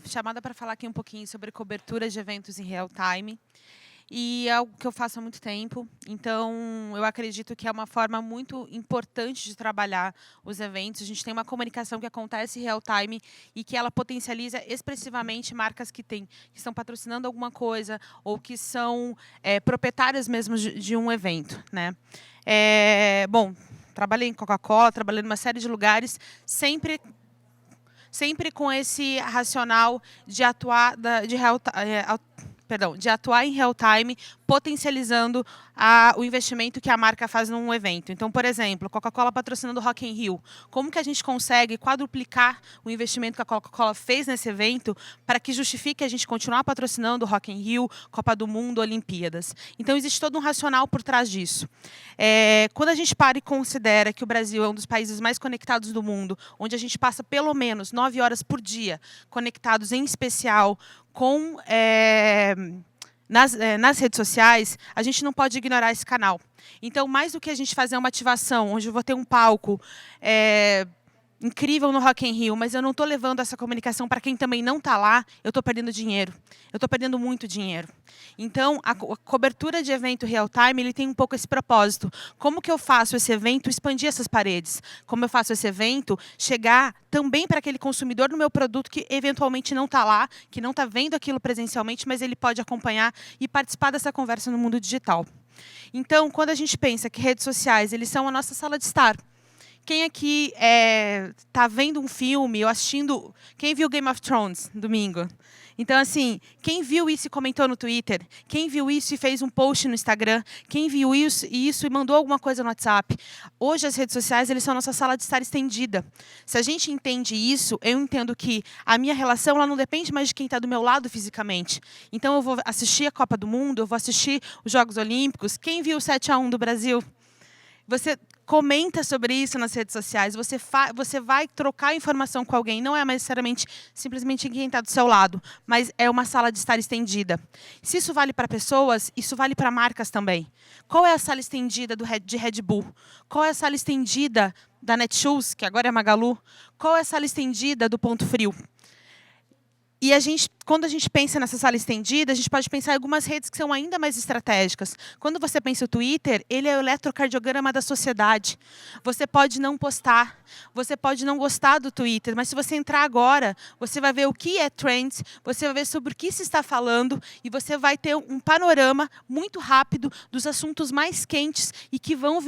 Chamada para falar aqui um pouquinho sobre cobertura de eventos em real time. E é algo que eu faço há muito tempo, então eu acredito que é uma forma muito importante de trabalhar os eventos. A gente tem uma comunicação que acontece em real time e que ela potencializa expressivamente marcas que estão patrocinando alguma coisa ou que são proprietárias mesmo de um evento, né? Bom, trabalhei em Coca-Cola, trabalhei em uma série de lugares, sempre com esse racional de atuar de atuar em real time, potencializando o investimento que a marca faz num evento. Então, por exemplo, Coca-Cola patrocinando o Rock in Rio. Como que a gente consegue quadruplicar o investimento que a Coca-Cola fez nesse evento para que justifique a gente continuar patrocinando o Rock in Rio, Copa do Mundo, Olimpíadas? Então, existe todo um racional por trás disso. Quando a gente para e considera que o Brasil é um dos países mais conectados do mundo, onde a gente passa pelo menos 9 horas por dia conectados, em especial com nas redes sociais, a gente não pode ignorar esse canal. Então, mais do que a gente fazer uma ativação, onde eu vou ter um palco incrível no Rock in Rio, mas eu não estou levando essa comunicação para quem também não está lá, eu estou perdendo dinheiro. Eu estou perdendo muito dinheiro. Então, a cobertura de evento real time ele tem um pouco esse propósito. Como que eu faço esse evento expandir essas paredes? Como eu faço esse evento chegar também para aquele consumidor do meu produto que eventualmente não está lá, que não está vendo aquilo presencialmente, mas ele pode acompanhar e participar dessa conversa no mundo digital. Então, quando a gente pensa que redes sociais eles são a nossa sala de estar, quem aqui está vendo um filme ou assistindo... Quem viu Game of Thrones domingo? Então, assim, quem viu isso e comentou no Twitter? Quem viu isso e fez um post no Instagram? Quem viu isso e mandou alguma coisa no WhatsApp? Hoje, as redes sociais eles são a nossa sala de estar estendida. Se a gente entende isso, eu entendo que a minha relação ela não depende mais de quem está do meu lado fisicamente. Então, eu vou assistir a Copa do Mundo, eu vou assistir os Jogos Olímpicos. Quem viu o 7-1 do Brasil? Você comenta sobre isso nas redes sociais, você vai trocar informação com alguém, não é necessariamente simplesmente quem está do seu lado, mas é uma sala de estar estendida. Se isso vale para pessoas, isso vale para marcas também. Qual é a sala estendida de Red Bull? Qual é a sala estendida da Netshoes, que agora é Magalu? Qual é a sala estendida do Ponto Frio? E quando a gente pensa nessa sala estendida, a gente pode pensar em algumas redes que são ainda mais estratégicas. Quando você pensa o Twitter, ele é o eletrocardiograma da sociedade. Você pode não postar, você pode não gostar do Twitter, mas se você entrar agora, você vai ver o que é trends, você vai ver sobre o que se está falando e você vai ter um panorama muito rápido dos assuntos mais quentes e que vão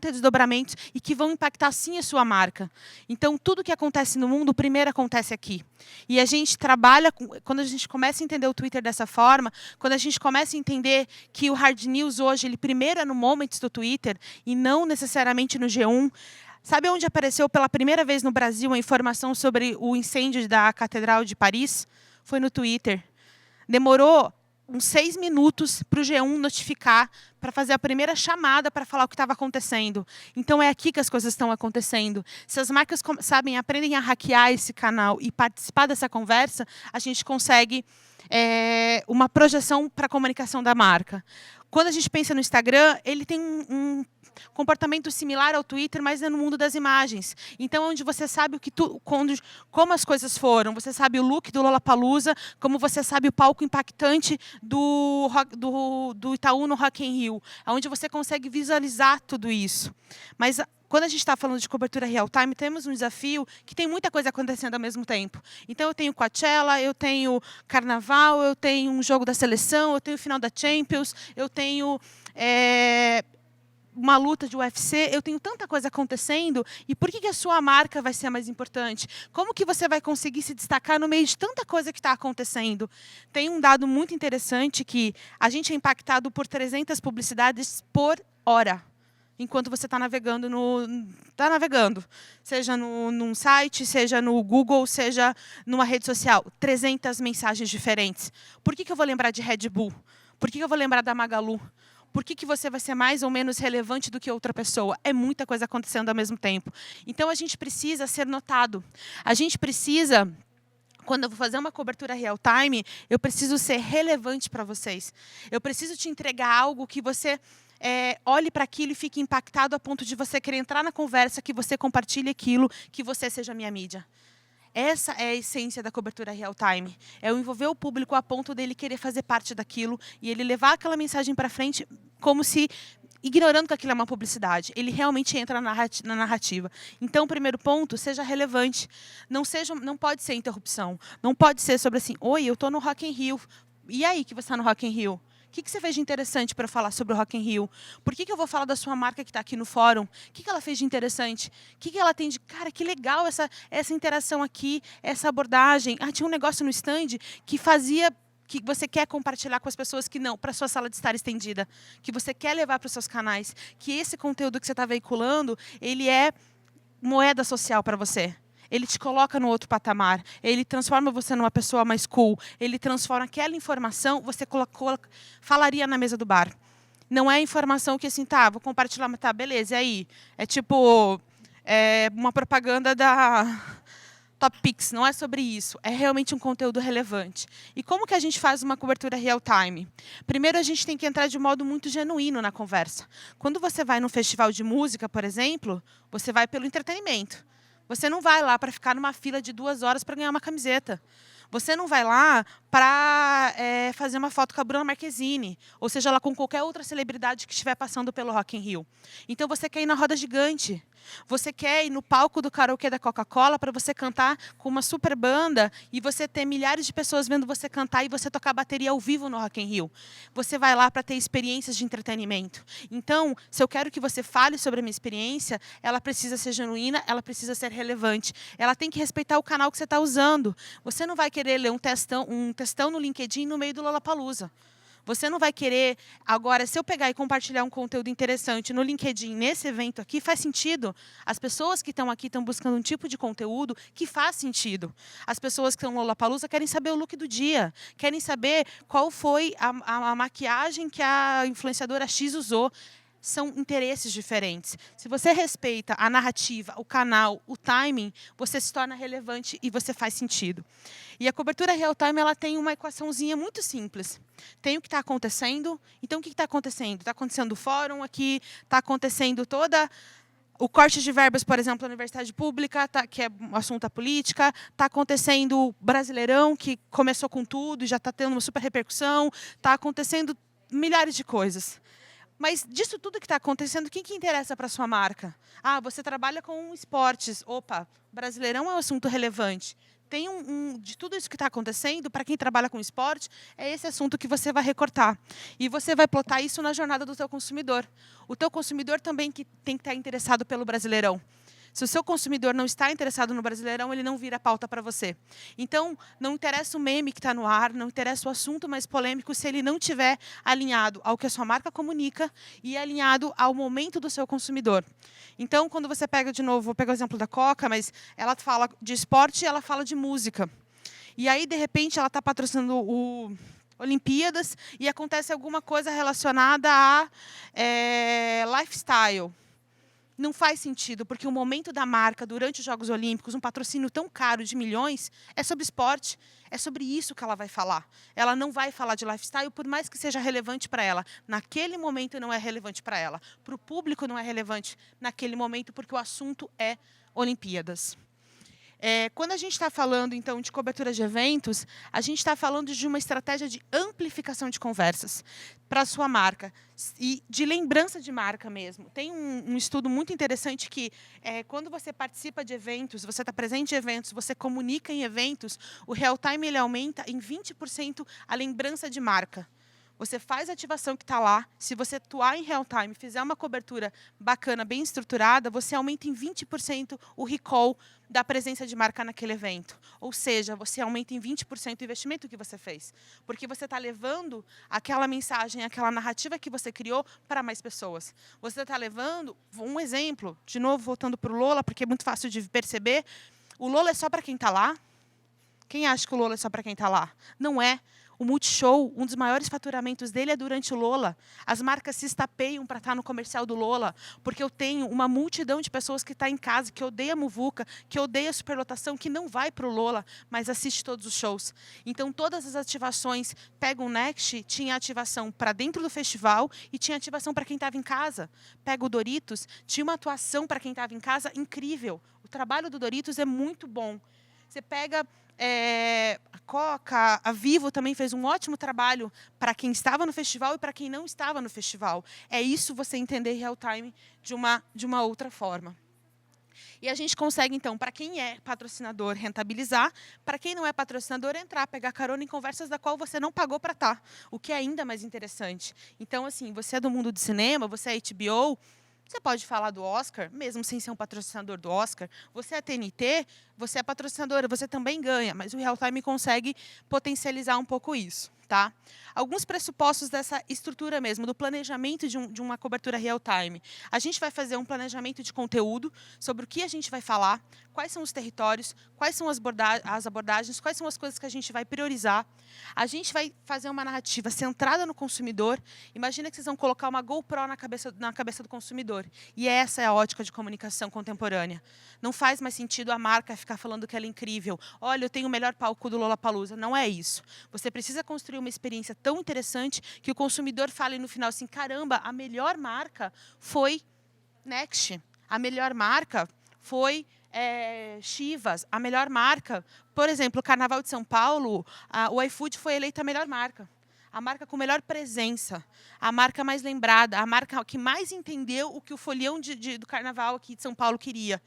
ter desdobramentos e que vão impactar sim a sua marca. Então, tudo que acontece no mundo, primeiro acontece aqui. E a gente trabalha, quando a gente começa a entender o Twitter dessa forma, quando a gente começa a entender que o hard news hoje, ele primeiro é no Moments do Twitter e não necessariamente no G1. Sabe onde apareceu pela primeira vez no Brasil a informação sobre o incêndio da Catedral de Paris? Foi no Twitter. Demorou uns 6 minutos para o G1 notificar, para fazer a primeira chamada para falar o que estava acontecendo. Então, é aqui que as coisas estão acontecendo. Se as marcas aprendem a hackear esse canal e participar dessa conversa, a gente consegue uma projeção para a comunicação da marca. Quando a gente pensa no Instagram, ele tem um comportamento similar ao Twitter, mas é no mundo das imagens. Então, onde você sabe como as coisas foram, você sabe o look do Lollapalooza, como você sabe o palco impactante do Itaú no Rock in Rio, onde você consegue visualizar tudo isso. Mas quando a gente está falando de cobertura real time, temos um desafio que tem muita coisa acontecendo ao mesmo tempo. Então, eu tenho Coachella, eu tenho Carnaval, eu tenho um jogo da seleção, eu tenho o final da Champions, eu tenho uma luta de UFC, eu tenho tanta coisa acontecendo, e por que a sua marca vai ser a mais importante? Como que você vai conseguir se destacar no meio de tanta coisa que está acontecendo? Tem um dado muito interessante que a gente é impactado por 300 publicidades por hora, enquanto você está navegando, seja num site, seja no Google, seja numa rede social. 300 mensagens diferentes. Por que eu vou lembrar de Red Bull? Por que eu vou lembrar da Magalu? Por que você vai ser mais ou menos relevante do que outra pessoa? É muita coisa acontecendo ao mesmo tempo. Então, a gente precisa ser notado. A gente precisa... Quando eu vou fazer uma cobertura real time, eu preciso ser relevante para vocês. Eu preciso te entregar algo que você olhe para aquilo e fique impactado a ponto de você querer entrar na conversa, que você compartilhe aquilo, que você seja a minha mídia. Essa é a essência da cobertura real time. É o envolver o público a ponto dele querer fazer parte daquilo e ele levar aquela mensagem para frente como se ignorando que aquilo é uma publicidade. Ele realmente entra na narrativa. Então, o primeiro ponto, seja relevante. Não pode ser interrupção. Não pode ser sobre assim, oi, eu estou no Rock in Rio. E aí que você está no Rock in Rio? O que você fez de interessante para falar sobre o Rock in Rio? Por que eu vou falar da sua marca que está aqui no fórum? O que ela fez de interessante? O que ela tem de... Cara, que legal essa interação aqui, essa abordagem. Ah, tinha um negócio no stand que fazia... que você quer compartilhar com as pessoas que não, para a sua sala de estar estendida, que você quer levar para os seus canais, que esse conteúdo que você está veiculando, ele é moeda social para você. Ele te coloca no outro patamar, ele transforma você numa pessoa mais cool, ele transforma aquela informação, você falaria na mesa do bar. Não é informação que assim, tá, vou compartilhar, mas tá, beleza, e aí? É tipo uma propaganda da Top Pix, não é sobre isso, é realmente um conteúdo relevante. E como que a gente faz uma cobertura real time? Primeiro, a gente tem que entrar de modo muito genuíno na conversa. Quando você vai num festival de música, por exemplo, você vai pelo entretenimento. Você não vai lá para ficar numa fila de 2 horas para ganhar uma camiseta. Você não vai lá para fazer uma foto com a Bruna Marquezine, ou seja, lá com qualquer outra celebridade que estiver passando pelo Rock in Rio. Então, você quer ir na roda gigante. Você quer ir no palco do karaokê da Coca-Cola para você cantar com uma super banda e você ter milhares de pessoas vendo você cantar e você tocar bateria ao vivo no Rock in Rio. Você vai lá para ter experiências de entretenimento. Então, se eu quero que você fale sobre a minha experiência, ela precisa ser genuína, ela precisa ser relevante. Ela tem que respeitar o canal que você está usando. Você não vai querer ler um textão no LinkedIn no meio do Lollapalooza. Você não vai querer... Agora, se eu pegar e compartilhar um conteúdo interessante no LinkedIn, nesse evento aqui, faz sentido. As pessoas que estão aqui estão buscando um tipo de conteúdo que faz sentido. As pessoas que estão no Lollapalooza querem saber o look do dia, querem saber qual foi a maquiagem que a influenciadora X usou. São interesses diferentes. Se você respeita a narrativa, o canal, o timing, você se torna relevante e você faz sentido. E a cobertura real-time ela tem uma equaçãozinha muito simples. Tem o que está acontecendo. Então, o que está acontecendo? Está acontecendo o fórum aqui, está acontecendo toda... O corte de verbas, por exemplo, da universidade pública, que é um assunto da política. Está acontecendo o Brasileirão, que começou com tudo e já está tendo uma super repercussão. Está acontecendo milhares de coisas. Mas disso tudo que está acontecendo, o que interessa para a sua marca? Ah, você trabalha com esportes. Opa, Brasileirão é um assunto relevante. Tem de tudo isso que está acontecendo, para quem trabalha com esporte, é esse assunto que você vai recortar. E você vai plotar isso na jornada do teu consumidor. O teu consumidor também que tem que estar interessado pelo Brasileirão. Se o seu consumidor não está interessado no Brasileirão, ele não vira pauta para você. Então, não interessa o meme que está no ar, não interessa o assunto mais polêmico se ele não estiver alinhado ao que a sua marca comunica e alinhado ao momento do seu consumidor. Então, quando você pega, de novo, vou pegar o exemplo da Coca, mas ela fala de esporte e ela fala de música. E aí, de repente, ela está patrocinando o Olimpíadas e acontece alguma coisa relacionada a lifestyle. Não faz sentido, porque o momento da marca durante os Jogos Olímpicos, um patrocínio tão caro de milhões, é sobre esporte. É sobre isso que ela vai falar. Ela não vai falar de lifestyle, por mais que seja relevante para ela. Naquele momento não é relevante para ela. Para o público não é relevante naquele momento, porque o assunto é Olimpíadas. Quando a gente está falando, então, de cobertura de eventos, a gente está falando de uma estratégia de amplificação de conversas para a sua marca e de lembrança de marca mesmo. Tem um estudo muito interessante que, quando você participa de eventos, você está presente em eventos, você comunica em eventos, o real time ele aumenta em 20% a lembrança de marca. Você faz a ativação que está lá. Se você atuar em real time, fizer uma cobertura bacana, bem estruturada, você aumenta em 20% o recall da presença de marca naquele evento. Ou seja, você aumenta em 20% o investimento que você fez. Porque você está levando aquela mensagem, aquela narrativa que você criou para mais pessoas. Você está levando, um exemplo, de novo, voltando para o Lola, porque é muito fácil de perceber, o Lola é só para quem está lá? Quem acha que o Lola é só para quem está lá? Não é. O Multishow, um dos maiores faturamentos dele é durante o Lola. As marcas se estapeiam para estar no comercial do Lola, porque eu tenho uma multidão de pessoas que está em casa, que odeia a muvuca, que odeia a superlotação, que não vai para o Lola, mas assiste todos os shows. Então, todas as ativações, pega o Next, tinha ativação para dentro do festival e tinha ativação para quem estava em casa. Pega o Doritos, tinha uma atuação para quem estava em casa incrível. O trabalho do Doritos é muito bom. Você pega a Coca, a Vivo também fez um ótimo trabalho para quem estava no festival e para quem não estava no festival. É isso você entender real time de uma outra forma. E a gente consegue, então, para quem é patrocinador, rentabilizar, para quem não é patrocinador, entrar, pegar carona em conversas da qual você não pagou para estar, o que é ainda mais interessante. Então, assim, você é do mundo do cinema, você é HBO, você pode falar do Oscar, mesmo sem ser um patrocinador do Oscar. Você é TNT, você é patrocinadora, você também ganha, mas o Real Time consegue potencializar um pouco isso. Tá? Alguns pressupostos dessa estrutura mesmo, do planejamento de uma cobertura real-time. A gente vai fazer um planejamento de conteúdo sobre o que a gente vai falar, quais são os territórios, quais são as abordagens, quais são as coisas que a gente vai priorizar. A gente vai fazer uma narrativa centrada no consumidor. Imagina que vocês vão colocar uma GoPro na cabeça do consumidor. E essa é a ótica de comunicação contemporânea. Não faz mais sentido a marca ficar falando que ela é incrível. Olha, eu tenho o melhor palco do Lollapalooza. Não é isso. Você precisa construir uma experiência tão interessante que o consumidor fale no final assim, caramba, a melhor marca foi Next. A melhor marca foi Chivas. A melhor marca, por exemplo, o Carnaval de São Paulo, o iFood foi eleita a melhor marca. A marca com melhor presença, a marca mais lembrada, a marca que mais entendeu o que o folião do Carnaval aqui de São Paulo queria.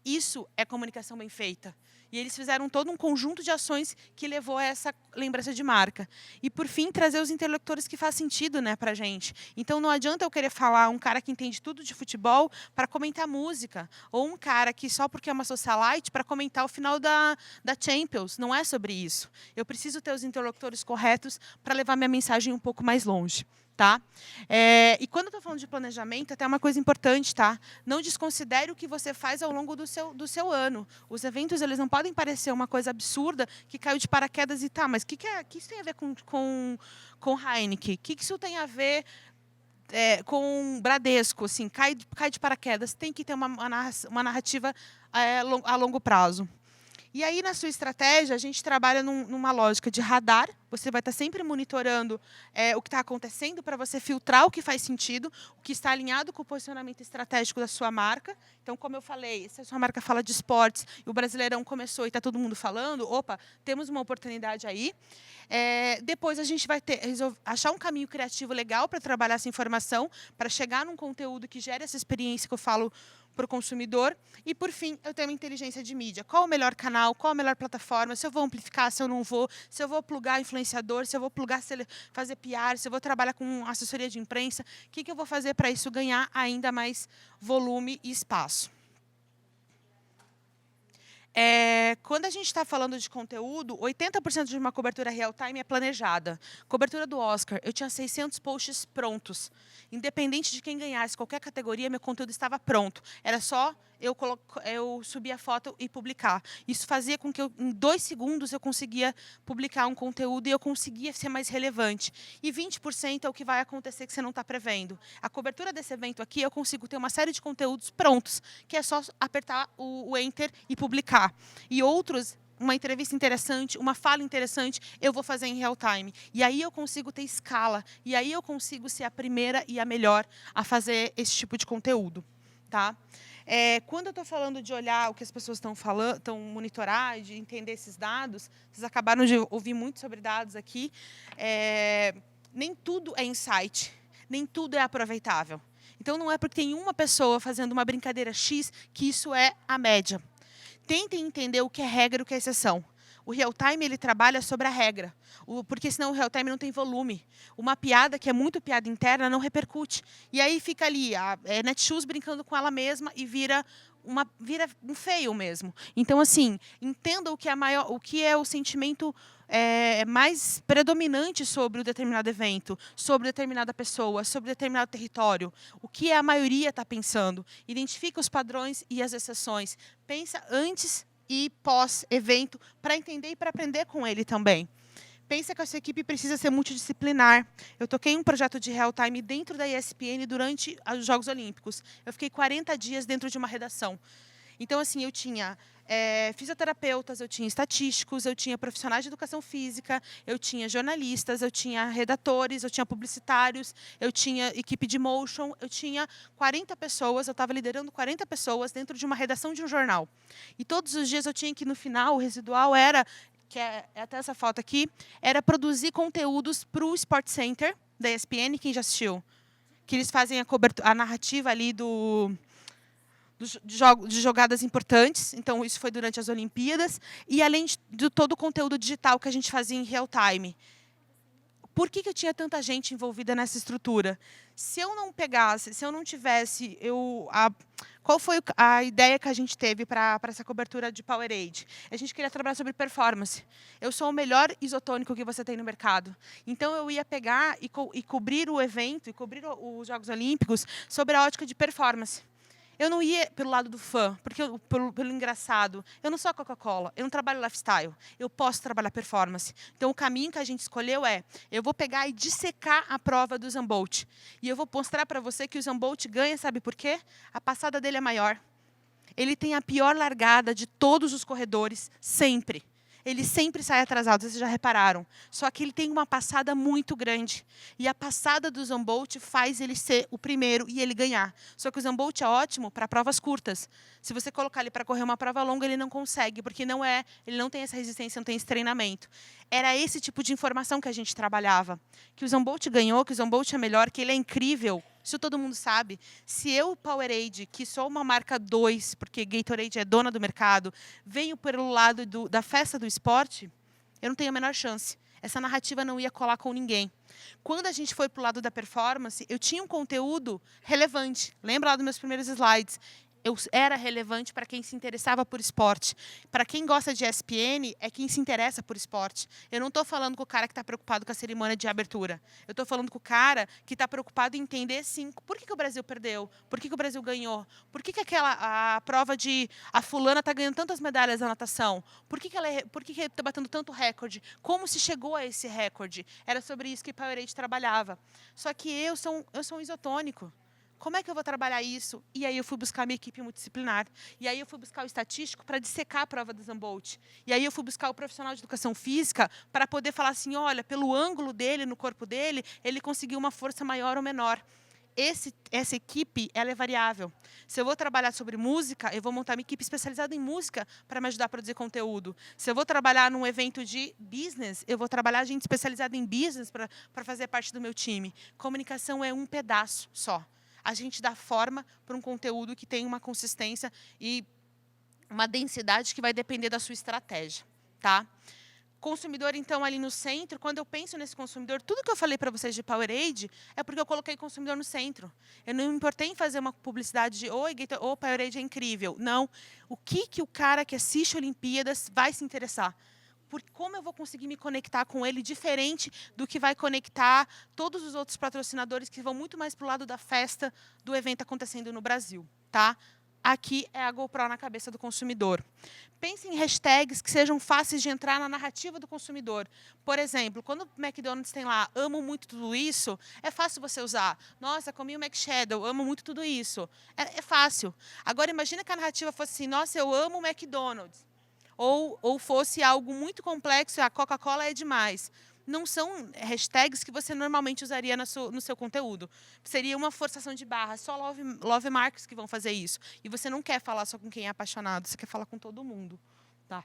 Isso é comunicação bem feita. E eles fizeram todo um conjunto de ações que levou a essa lembrança de marca. E, por fim, trazer os interlocutores que faz sentido, né, para a gente. Então, não adianta eu querer falar um cara que entende tudo de futebol para comentar música. Ou um cara que, só porque é uma socialite, para comentar o final da Champions. Não é sobre isso. Eu preciso ter os interlocutores corretos para levar minha mensagem um pouco mais longe. Tá? E quando eu estou falando de planejamento, até uma coisa importante, tá? Não desconsidere o que você faz ao longo do seu ano. Os eventos eles não podem parecer uma coisa absurda que caiu de paraquedas e tá, mas o que isso tem a ver com Heineken? O que isso tem a ver com Bradesco? Assim, cai de paraquedas. Tem que ter uma narrativa a longo prazo. E aí, na sua estratégia, a gente trabalha numa lógica de radar. Você vai estar sempre monitorando o que está acontecendo para você filtrar o que faz sentido, o que está alinhado com o posicionamento estratégico da sua marca. Então, como eu falei, se a sua marca fala de esportes e o Brasileirão começou e está todo mundo falando, opa, temos uma oportunidade aí. Depois, a gente vai achar um caminho criativo legal para trabalhar essa informação, para chegar num conteúdo que gere essa experiência que eu falo para o consumidor. E, por fim, eu tenho uma inteligência de mídia. Qual o melhor canal? Qual a melhor plataforma? Se eu vou amplificar, se eu não vou? Se eu vou plugar influenciador? Se eu vou plugar fazer PR? Se eu vou trabalhar com assessoria de imprensa? O que eu vou fazer para isso ganhar ainda mais volume e espaço? Quando a gente está falando de conteúdo, 80% de uma cobertura real-time é planejada. Cobertura do Oscar, eu tinha 600 posts prontos. Independente de quem ganhasse qualquer categoria, meu conteúdo estava pronto. Era só eu subir a foto e publicar. Isso fazia com que em 2 segundos eu conseguia publicar um conteúdo e eu conseguia ser mais relevante. E 20% é o que vai acontecer que você não está prevendo. A cobertura desse evento aqui, eu consigo ter uma série de conteúdos prontos, que é só apertar o Enter e publicar. E outros, uma entrevista interessante, uma fala interessante, eu vou fazer em real time. E aí eu consigo ter escala. E aí eu consigo ser a primeira e a melhor a fazer esse tipo de conteúdo. Tá? Quando eu estou falando de olhar o que as pessoas estão falando, estão monitorar, de entender esses dados, vocês acabaram de ouvir muito sobre dados aqui, nem tudo é insight, nem tudo é aproveitável. Então, não é porque tem uma pessoa fazendo uma brincadeira X que isso é a média. Tentem entender o que é regra e o que é exceção. O real-time ele trabalha sobre a regra, porque senão o real-time não tem volume. Uma piada que é muito piada interna não repercute. E aí fica ali a Netshoes brincando com ela mesma e vira um fail mesmo. Então, assim, entenda o que é o sentimento mais predominante sobre o determinado evento, sobre determinada pessoa, sobre determinado território. O que a maioria está pensando. Identifica os padrões e as exceções. Pensa antes e pós-evento para entender e para aprender com ele também. Pensa que essa equipe precisa ser multidisciplinar. Eu toquei um projeto de real time dentro da ESPN durante os Jogos Olímpicos. Eu fiquei 40 dias dentro de uma redação. Então, assim, eu tinha fisioterapeutas, eu tinha estatísticos, eu tinha profissionais de educação física, eu tinha jornalistas, eu tinha redatores, eu tinha publicitários, eu tinha equipe de motion, eu tinha 40 pessoas, eu estava liderando 40 pessoas dentro de uma redação de um jornal. E todos os dias eu tinha que, no final, o residual era, que é até essa foto aqui, era produzir conteúdos para o Sport Center da ESPN, quem já assistiu? Que eles fazem a narrativa ali de jogadas importantes, então isso foi durante as Olimpíadas, e além de todo o conteúdo digital que a gente fazia em real time. Por que eu tinha tanta gente envolvida nessa estrutura? Se eu não pegasse, se eu não tivesse, qual foi a ideia que a gente teve para essa cobertura de Powerade? A gente queria trabalhar sobre performance. Eu sou o melhor isotônico que você tem no mercado. Então, eu ia pegar e cobrir o evento, e cobrir os Jogos Olímpicos sobre a ótica de performance. Eu não ia pelo lado do fã, porque pelo engraçado. Eu não sou a Coca-Cola, eu não trabalho lifestyle. Eu posso trabalhar performance. Então, o caminho que a gente escolheu eu vou pegar e dissecar a prova do Usain Bolt. E eu vou mostrar para você que o Usain Bolt ganha, sabe por quê? A passada dele é maior. Ele tem a pior largada de todos os corredores, sempre. Ele sempre sai atrasado, vocês já repararam. Só que ele tem uma passada muito grande. E a passada do Usain Bolt faz ele ser o primeiro e ele ganhar. Só que o Usain Bolt é ótimo para provas curtas. Se você colocar ele para correr uma prova longa, ele não consegue, porque ele não tem essa resistência, não tem esse treinamento. Era esse tipo de informação que a gente trabalhava. Que o Usain Bolt ganhou, que o Usain Bolt é melhor, que ele é incrível. Isso todo mundo sabe. Se eu, Powerade, que sou uma marca 2, porque Gatorade é dona do mercado, venho pelo lado da festa do esporte, eu não tenho a menor chance. Essa narrativa não ia colar com ninguém. Quando a gente foi para o lado da performance, eu tinha um conteúdo relevante. Lembra lá dos meus primeiros slides? Eu era relevante para quem se interessava por esporte. Para quem gosta de ESPN, é quem se interessa por esporte. Eu não estou falando com o cara que está preocupado com a cerimônia de abertura. Eu estou falando com o cara que está preocupado em entender, sim, por que o Brasil perdeu? Por que o Brasil ganhou? Por que a prova de a fulana está ganhando tantas medalhas na natação? Por que está batendo tanto recorde? Como se chegou a esse recorde? Era sobre isso que Powerade trabalhava. Só que eu sou um isotônico. Como é que eu vou trabalhar isso? E aí eu fui buscar a minha equipe multidisciplinar. E aí eu fui buscar o estatístico para dissecar a prova do Usain Bolt. E aí eu fui buscar o profissional de educação física para poder falar assim, olha, pelo ângulo dele, no corpo dele, ele conseguiu uma força maior ou menor. Essa equipe, ela é variável. Se eu vou trabalhar sobre música, eu vou montar uma equipe especializada em música para me ajudar a produzir conteúdo. Se eu vou trabalhar num evento de business, eu vou trabalhar gente especializada em business para fazer parte do meu time. Comunicação é um pedaço só. A gente dá forma para um conteúdo que tem uma consistência e uma densidade que vai depender da sua estratégia, tá? Consumidor, então, ali no centro, quando eu penso nesse consumidor, tudo que eu falei para vocês de Powerade é porque eu coloquei consumidor no centro. Eu não me importei em fazer uma publicidade de oi, Powerade é incrível. Não. O que o cara que assiste Olimpíadas vai se interessar? Como eu vou conseguir me conectar com ele diferente do que vai conectar todos os outros patrocinadores que vão muito mais para o lado da festa do evento acontecendo no Brasil, tá? Aqui é a GoPro na cabeça do consumidor. Pense em hashtags que sejam fáceis de entrar na narrativa do consumidor. Por exemplo, quando o McDonald's tem lá, amo muito tudo isso, é fácil você usar. Nossa, comi o McShadow, amo muito tudo isso. É fácil. Agora, imagina que a narrativa fosse assim, nossa, eu amo o McDonald's. Ou fosse algo muito complexo, a Coca-Cola é demais. Não são hashtags que você normalmente usaria no seu conteúdo. Seria uma forçação de barra, só love marks que vão fazer isso. E você não quer falar só com quem é apaixonado, você quer falar com todo mundo. Tá?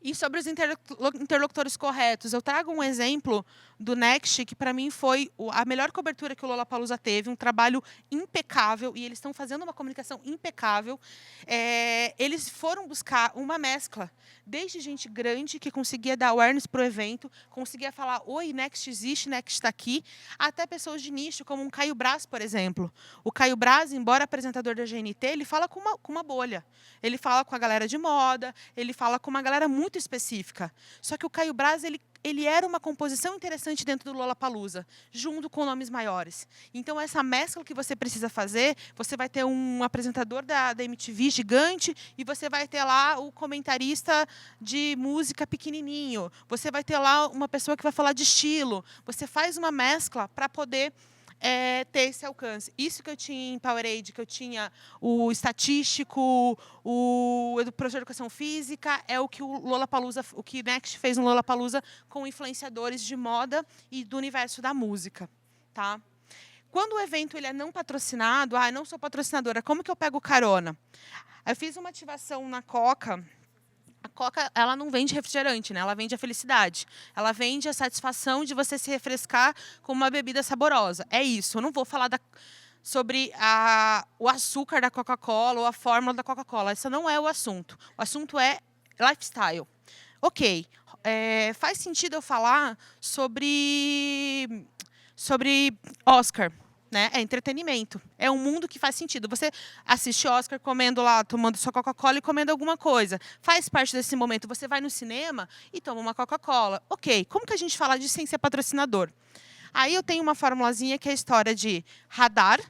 E sobre os interlocutores corretos, eu trago um exemplo do Next, que para mim foi a melhor cobertura que o Lollapalooza teve, um trabalho impecável, e eles estão fazendo uma comunicação impecável. Eles foram buscar uma mescla, desde gente grande que conseguia dar awareness para o evento, conseguia falar, oi, Next existe, Next está aqui, até pessoas de nicho, como um Caio Braz, por exemplo. O Caio Braz, embora apresentador da GNT, ele fala com uma bolha. Ele fala com a galera de moda, ele fala com uma galera muito específica. Só que o Caio Braz, ele era uma composição interessante dentro do Lollapalooza, junto com nomes maiores. Então, essa mescla que você precisa fazer, você vai ter um apresentador da MTV gigante e você vai ter lá o comentarista de música pequenininho. Você vai ter lá uma pessoa que vai falar de estilo. Você faz uma mescla para poder ter esse alcance. Isso que eu tinha em Powerade, que eu tinha o estatístico, o professor de educação física, é o que o Lollapalooza, o que Next fez no Lollapalooza com influenciadores de moda e do universo da música, tá? Quando o evento ele é não patrocinado, eu não sou patrocinadora, como que eu pego carona? Eu fiz uma ativação na Coca. A Coca, ela não vende refrigerante, né? Ela vende a felicidade. Ela vende a satisfação de você se refrescar com uma bebida saborosa. É isso. Eu não vou falar sobre o açúcar da Coca-Cola ou a fórmula da Coca-Cola. Esse não é o assunto. O assunto é lifestyle. Ok. Faz sentido eu falar sobre Oscar. Né? É entretenimento. É um mundo que faz sentido. Você assiste Oscar comendo lá, tomando sua Coca-Cola e comendo alguma coisa. Faz parte desse momento. Você vai no cinema e toma uma Coca-Cola. Ok, como que a gente fala disso sem ser patrocinador? Aí eu tenho uma formulazinha que é a história de radar,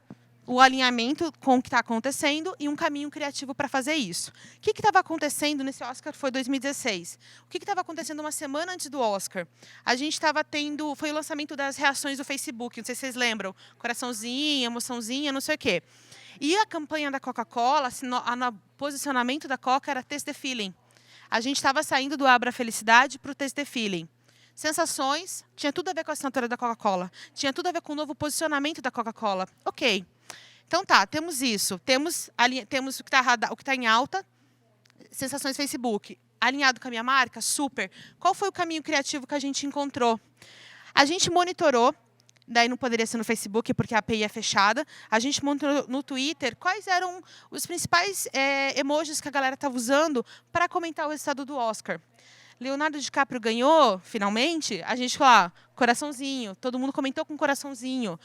o alinhamento com o que está acontecendo e um caminho criativo para fazer isso. O que estava acontecendo nesse Oscar? Foi 2016. O que estava acontecendo uma semana antes do Oscar? A gente estava tendo... Foi o lançamento das reações do Facebook, não sei se vocês lembram. Coraçãozinho, emoçãozinha, não sei o quê. E a campanha da Coca-Cola, o posicionamento da Coca era Taste the Feeling. A gente estava saindo do Abra Felicidade para o Taste the Feeling. Sensações, tinha tudo a ver com a assinatura da Coca-Cola. Tinha tudo a ver com o novo posicionamento da Coca-Cola. Ok. Então tá, temos isso. Temos o que está em alta, sensações Facebook. Alinhado com a minha marca? Super. Qual foi o caminho criativo que a gente encontrou? A gente monitorou, daí não poderia ser no Facebook, porque a API é fechada. A gente monitorou no Twitter quais eram os principais emojis que a galera estava usando para comentar o resultado do Oscar. Leonardo DiCaprio ganhou, finalmente, a gente falou, coraçãozinho, todo mundo comentou com coraçãozinho.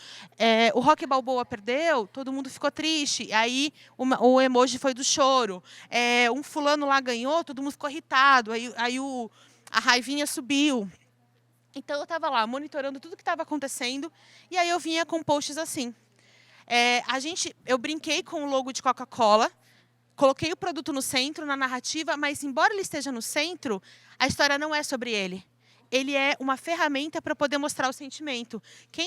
O Rocky Balboa perdeu, todo mundo ficou triste. Aí o emoji foi do choro. Um fulano lá ganhou, todo mundo ficou irritado. Aí a raivinha subiu. Então, eu estava lá monitorando tudo que estava acontecendo e aí eu vinha com posts assim. Eu brinquei com o logo de Coca-Cola, coloquei o produto no centro, na narrativa, mas, embora ele esteja no centro, a história não é sobre ele. Ele é uma ferramenta para poder mostrar o sentimento.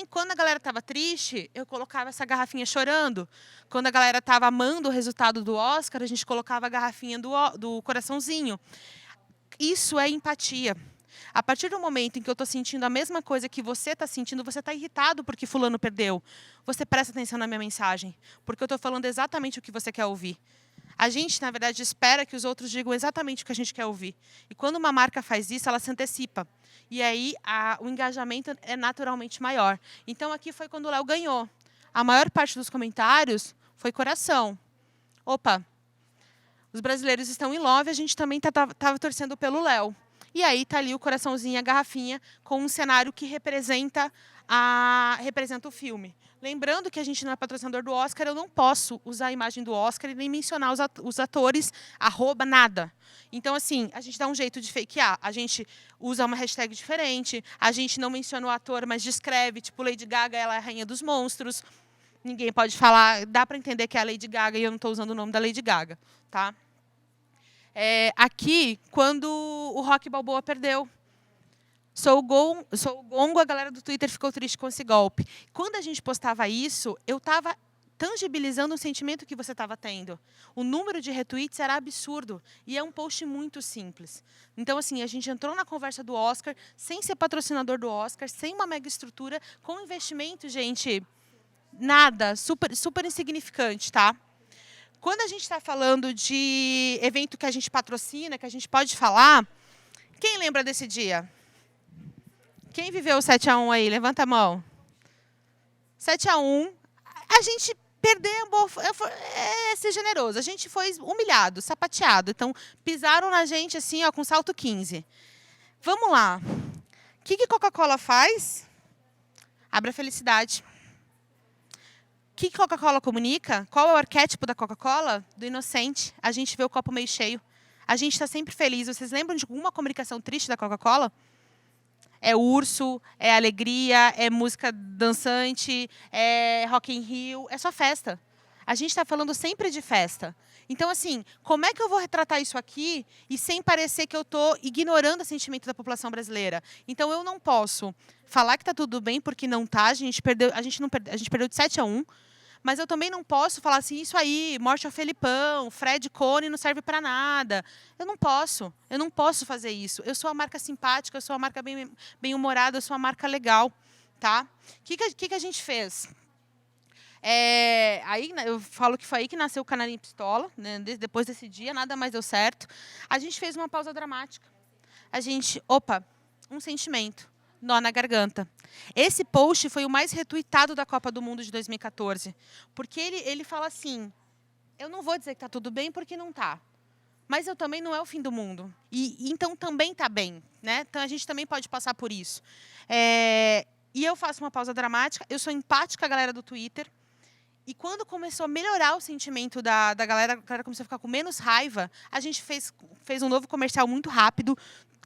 Quando a galera estava triste, eu colocava essa garrafinha chorando. Quando a galera estava amando o resultado do Oscar, a gente colocava a garrafinha do coraçãozinho. Isso é empatia. A partir do momento em que eu estou sentindo a mesma coisa que você está sentindo, você está irritado porque fulano perdeu. Você presta atenção na minha mensagem, porque eu estou falando exatamente o que você quer ouvir. A gente, na verdade, espera que os outros digam exatamente o que a gente quer ouvir. E quando uma marca faz isso, ela se antecipa. E aí o engajamento é naturalmente maior. Então, aqui foi quando o Léo ganhou. A maior parte dos comentários foi coração. Opa, os brasileiros estão em love, a gente também estava torcendo pelo Léo. E aí está ali o coraçãozinho, a garrafinha, com um cenário que representa o filme. Lembrando que a gente não é patrocinador do Oscar, eu não posso usar a imagem do Oscar e nem mencionar os atores, @, Então, assim, a gente dá um jeito de fakear. A gente usa uma hashtag diferente, a gente não menciona o ator, mas descreve, tipo, Lady Gaga, ela é a rainha dos monstros. Ninguém pode falar, dá para entender que é a Lady Gaga e eu não estou usando o nome da Lady Gaga, tá? Aqui, quando o Rocky Balboa perdeu. Sou o gongo, a galera do Twitter ficou triste com esse golpe. Quando a gente postava isso, eu estava tangibilizando o sentimento que você estava tendo. O número de retweets era absurdo. E é um post muito simples. Então, assim, a gente entrou na conversa do Oscar, sem ser patrocinador do Oscar, sem uma mega estrutura, com investimento, gente, nada, super, super insignificante, tá? Quando a gente está falando de evento que a gente patrocina, que a gente pode falar, quem lembra desse dia? Quem viveu o 7-1 aí? Levanta a mão. 7-1. A gente perdeu, ser generoso. A gente foi humilhado, sapateado. Então, pisaram na gente assim, ó, com salto 15. Vamos lá. O que Coca-Cola faz? Abre a felicidade. O que Coca-Cola comunica? Qual é o arquétipo da Coca-Cola? Do inocente. A gente vê o copo meio cheio. A gente está sempre feliz. Vocês lembram de alguma comunicação triste da Coca-Cola? É urso, é alegria, é música dançante, é Rock in Rio, é só festa. A gente está falando sempre de festa. Então, assim, como é que eu vou retratar isso aqui e sem parecer que eu estou ignorando o sentimento da população brasileira? Então, eu não posso falar que está tudo bem, porque não está. A gente perdeu de 7-1. Mas eu também não posso falar assim, isso aí, morte ao Felipão, Fred Cone não serve para nada. Eu não posso fazer isso. Eu sou a marca simpática, eu sou a marca bem-humorada, eu sou a marca legal. Tá? O que a gente fez? Aí eu falo que foi aí que nasceu o Canarinho Pistola, né? Depois desse dia, nada mais deu certo. A gente fez uma pausa dramática. Um sentimento. Nó na garganta. Esse post foi o mais retuitado da Copa do Mundo de 2014. Porque ele fala assim, eu não vou dizer que está tudo bem porque não está. Mas eu também não é o fim do mundo. Então também está bem. Né? Então a gente também pode passar por isso. E eu faço uma pausa dramática. Eu sou empática, a galera do Twitter. E quando começou a melhorar o sentimento da galera, a galera começou a ficar com menos raiva, a gente fez um novo comercial muito rápido,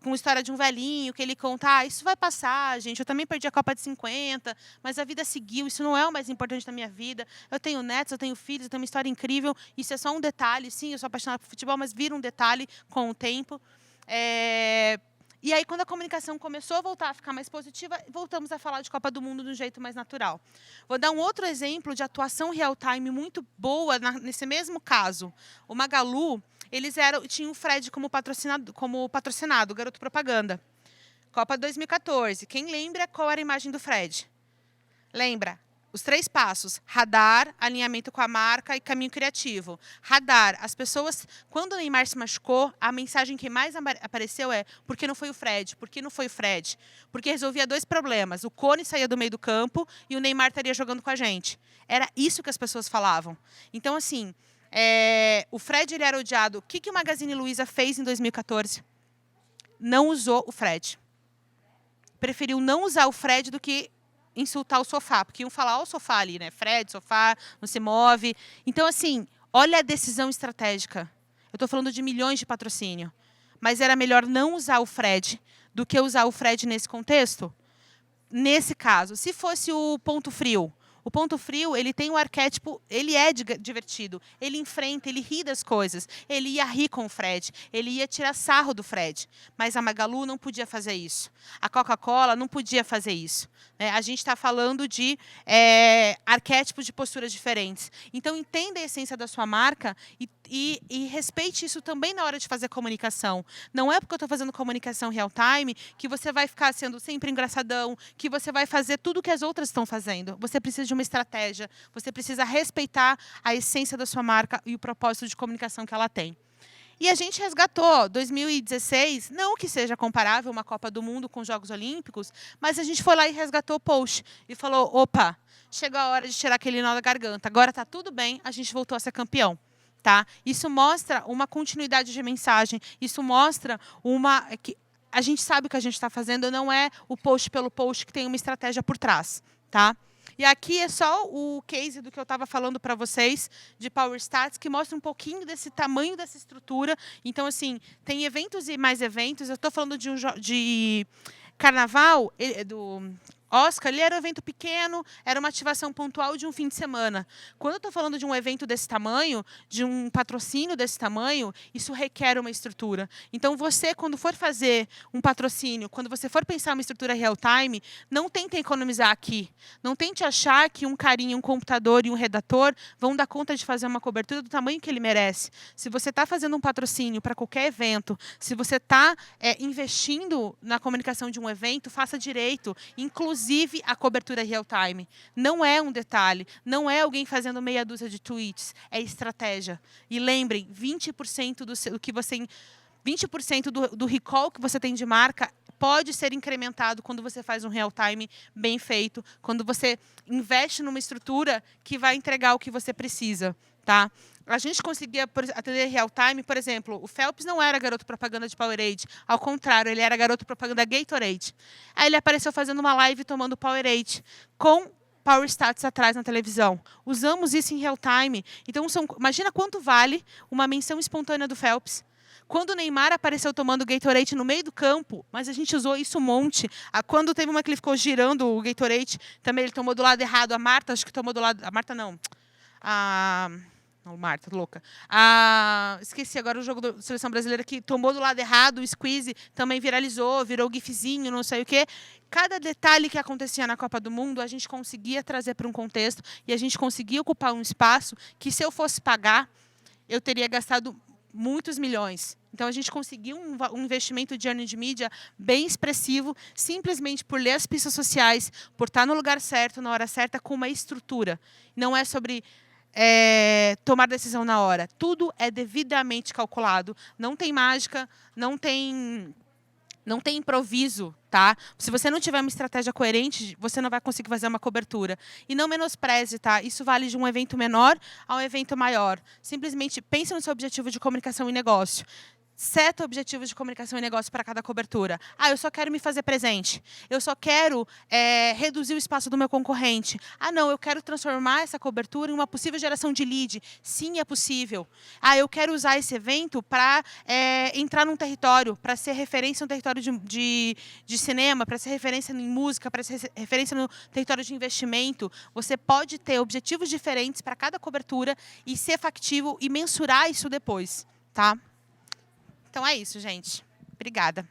com a história de um velhinho, que ele conta, isso vai passar, gente, eu também perdi a Copa de 50, mas a vida seguiu, isso não é o mais importante da minha vida. Eu tenho netos, eu tenho filhos, eu tenho uma história incrível, isso é só um detalhe, sim, eu sou apaixonada por futebol, mas vira um detalhe com o tempo. E aí, quando a comunicação começou a voltar a ficar mais positiva, voltamos a falar de Copa do Mundo de um jeito mais natural. Vou dar um outro exemplo de atuação real-time muito boa nesse mesmo caso. O Magalu, tinham o Fred como patrocinado, garoto propaganda. Copa 2014. Quem lembra qual era a imagem do Fred? Lembra? Os 3 passos: radar, alinhamento com a marca e caminho criativo. Radar, as pessoas, quando o Neymar se machucou, a mensagem que mais apareceu é: por que não foi o Fred? Por que não foi o Fred? Porque resolvia 2 problemas. O Cone saía do meio do campo e o Neymar estaria jogando com a gente. Era isso que as pessoas falavam. Então, assim, o Fred ele era odiado. O que o Magazine Luiza fez em 2014? Não usou o Fred. Preferiu não usar o Fred do que insultar o sofá, porque iam falar, o sofá ali, né? Fred, sofá, não se move. Então, assim, olha a decisão estratégica. Eu estou falando de milhões de patrocínio. Mas era melhor não usar o Fred do que usar o Fred nesse contexto? Nesse caso, se fosse o Ponto Frio, o Ponto Frio, ele tem um arquétipo, ele é divertido, ele enfrenta, ele ri das coisas, ele ia rir com o Fred, ele ia tirar sarro do Fred. Mas a Magalu não podia fazer isso. A Coca-Cola não podia fazer isso. A gente está falando de arquétipos de posturas diferentes. Então, entenda a essência da sua marca e respeite isso também na hora de fazer comunicação. Não é porque eu estou fazendo comunicação real-time que você vai ficar sendo sempre engraçadão, que você vai fazer tudo o que as outras estão fazendo. Você precisa de uma estratégia, você precisa respeitar a essência da sua marca e o propósito de comunicação que ela tem. E a gente resgatou 2016, não que seja comparável uma Copa do Mundo com os Jogos Olímpicos, mas a gente foi lá e resgatou o post e falou, opa, chegou a hora de tirar aquele nó da garganta, agora está tudo bem, a gente voltou a ser campeão. Tá? Isso mostra uma continuidade de mensagem, isso mostra que a gente sabe o que a gente está fazendo, não é o post pelo post que tem uma estratégia por trás. Tá? E aqui é só o case do que eu estava falando para vocês, de Power Stats, que mostra um pouquinho desse tamanho dessa estrutura. Então, assim, tem eventos e mais eventos. Eu estou falando de carnaval, do Oscar, ele era um evento pequeno, era uma ativação pontual de um fim de semana. Quando eu estou falando de um evento desse tamanho, de um patrocínio desse tamanho, isso requer uma estrutura. Então, você, quando for fazer um patrocínio, quando você for pensar uma estrutura real-time, não tente economizar aqui. Não tente achar que um carinha, um computador e um redator vão dar conta de fazer uma cobertura do tamanho que ele merece. Se você está fazendo um patrocínio para qualquer evento, se você está investindo na comunicação de um evento, faça direito, inclusive a cobertura real-time. Não é um detalhe, não é alguém fazendo meia dúzia de tweets, é estratégia. E lembrem, 20% do recall que você tem de marca pode ser incrementado quando você faz um real-time bem feito, quando você investe numa estrutura que vai entregar o que você precisa. Tá? A gente conseguia atender real-time, por exemplo, o Phelps não era garoto propaganda de Powerade, ao contrário, ele era garoto propaganda Gatorade. Aí ele apareceu fazendo uma live tomando Powerade, com Power Stats atrás na televisão. Usamos isso em real-time. Então, imagina quanto vale uma menção espontânea do Phelps. Quando o Neymar apareceu tomando Gatorade no meio do campo, mas a gente usou isso um monte. Quando teve uma que ele ficou girando o Gatorade, também ele tomou do lado errado. A Marta, acho que tomou do lado... A Marta não. Não, Marta, louca. Esqueci agora o jogo da Seleção Brasileira que tomou do lado errado, o squeeze também viralizou, virou gifzinho, não sei o quê. Cada detalhe que acontecia na Copa do Mundo, a gente conseguia trazer para um contexto e a gente conseguia ocupar um espaço que, se eu fosse pagar, eu teria gastado muitos milhões. Então, a gente conseguiu um investimento de earning media bem expressivo, simplesmente por ler as pistas sociais, por estar no lugar certo, na hora certa, com uma estrutura. Não é sobre tomar decisão na hora. Tudo é devidamente calculado. Não tem mágica, não tem improviso, tá? Se você não tiver uma estratégia coerente, você não vai conseguir fazer uma cobertura. E não menospreze, tá? Isso vale de um evento menor a um evento maior. Simplesmente pense no seu objetivo de comunicação e negócio. Seta objetivos de comunicação e negócio para cada cobertura. Eu só quero me fazer presente. Eu só quero reduzir o espaço do meu concorrente. Não, eu quero transformar essa cobertura em uma possível geração de lead. Sim, é possível. Eu quero usar esse evento para entrar num território, para ser referência no território de cinema, para ser referência em música, para ser referência no território de investimento. Você pode ter objetivos diferentes para cada cobertura e ser factível e mensurar isso depois, tá? Então é isso, gente. Obrigada.